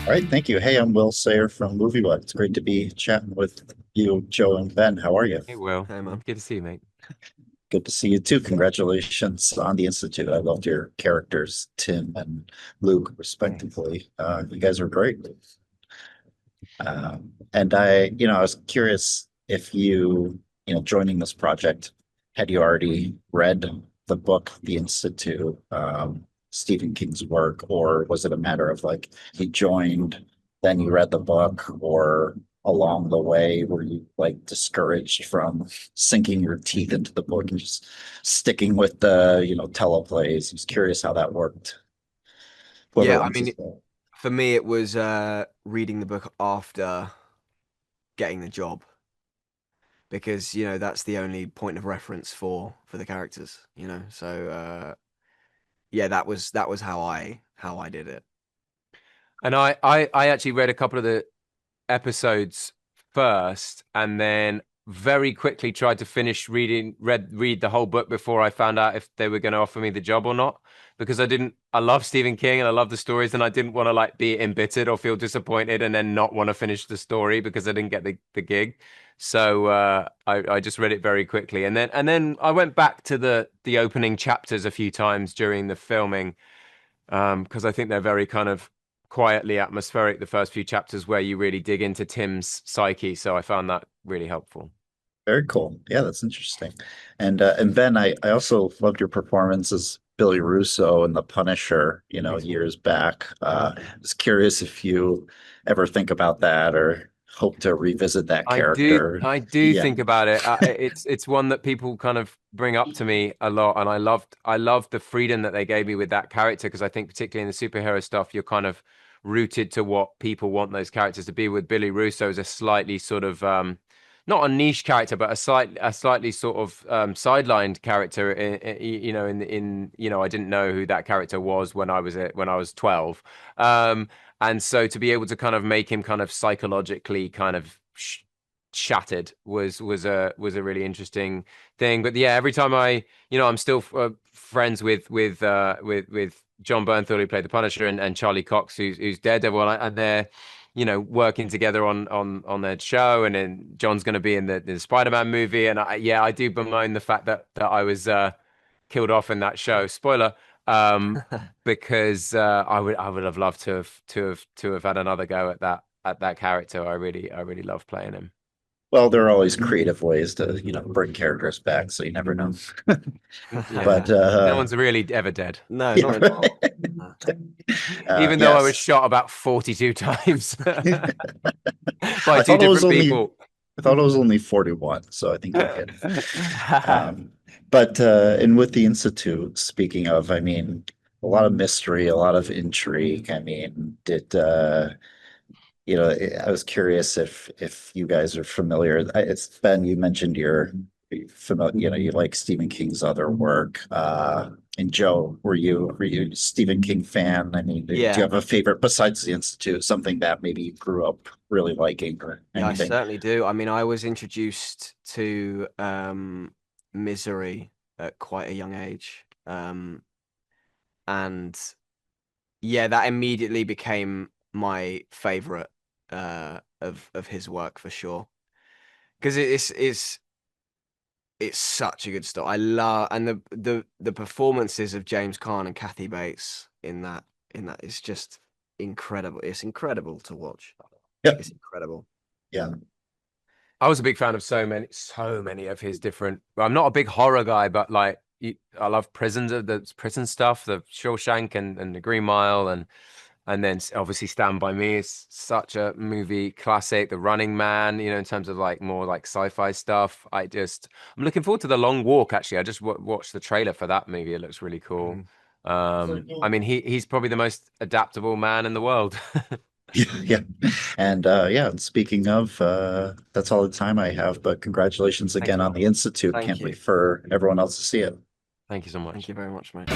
All right, thank you. Hey, I'm Will Sayre from MovieWeb. It's great to be chatting with you, Joe and Ben. How are you? Hey, Will. Hey man. Good to see you, mate. Good to see you too. Congratulations on the Institute. I loved your characters, Tim and Luke, Thanks. respectively. You guys are great. And I was curious if joining this project, had you already read the book, The Institute, Stephen King's work, or was it a matter of like you joined, then you read the book, or along the way were you like discouraged from sinking your teeth into the book and just sticking with the teleplays? I was curious how that worked. Whoever Yeah, I wants mean, to. for me, it was reading the book after getting the job because that's the only point of reference for the characters. So yeah, that was how I did it. And I actually read a couple of the episodes first, and then very quickly tried to read the whole book before I found out if they were going to offer me the job or not. Because I love Stephen King and I love the stories, and I didn't want to like be embittered or feel disappointed and then not want to finish the story because I didn't get the gig. So I just read it very quickly, and then I went back to the opening chapters a few times during the filming, because I think they're very kind of quietly atmospheric, the first few chapters where you really dig into Tim's psyche. So I found that really helpful. Very cool. Yeah, that's interesting. And Ben, I also loved your performance as Billy Russo in The Punisher, Thanks, man. years back. I was curious if you ever think about that or hope to revisit that I do, character. I do Yeah. think about it. It's one that people kind of bring up to me a lot, and I loved the freedom that they gave me with that character, because I think particularly in the superhero stuff, you're kind of rooted to what people want those characters to be. With Billy Russo as a slightly sort of not a niche character, but a slightly sort of sidelined character. I didn't know who that character was when I was 12. And so to be able to kind of make him kind of psychologically kind of shattered was a really interesting thing. But yeah, every time I'm still friends with John Bernthal, who played the Punisher, and Charlie Cox, who's Daredevil, and they're working together on their show, and then John's going to be in the Spider-Man movie, and I do bemoan the fact that I was killed off in that show. Spoiler. Because I would have loved to have had another go at that character. I really love playing him. Well, there are always creative ways to bring characters back, so you never know. Yeah, But no one's really ever dead. No, yeah, not anymore. No. Even though I was yes. shot about 42 times by I two thought it was different only people. I thought it was only 41, so I think you're kidding. But and with the Institute, speaking of, I mean, a lot of mystery, a lot of intrigue. I mean, I was curious if you guys are familiar. It's Ben, you mentioned you're familiar, you like Stephen King's other work. And Joe, were you a Stephen King fan? I mean, do you Yeah, have a favorite besides the Institute, something that maybe you grew up really liking or yeah, I anything? certainly do. I mean, I was introduced to Misery at quite a young age. And yeah, that immediately became my favorite of his work for sure. Because it's such a good story. I love, and the performances of James Caan and Kathy Bates in that is just incredible. It's incredible to watch. Yeah, It's incredible. yeah. I was a big fan of so many of his different. Well, I'm not a big horror guy, but like I love the prison stuff, the Shawshank and the Green Mile, and then obviously Stand by Me is such a movie classic. The Running Man, in terms of like more like sci-fi stuff. I'm looking forward to The Long Walk. Actually, I just watched the trailer for that movie. It looks really cool. Mm. I mean, he's probably the most adaptable man in the world. Yeah. And yeah, speaking of, that's all the time I have, but congratulations Thanks, again on Will. the Institute. Thank Can't you. wait for everyone else to see it. Thank you so Thank much. you very much, mate.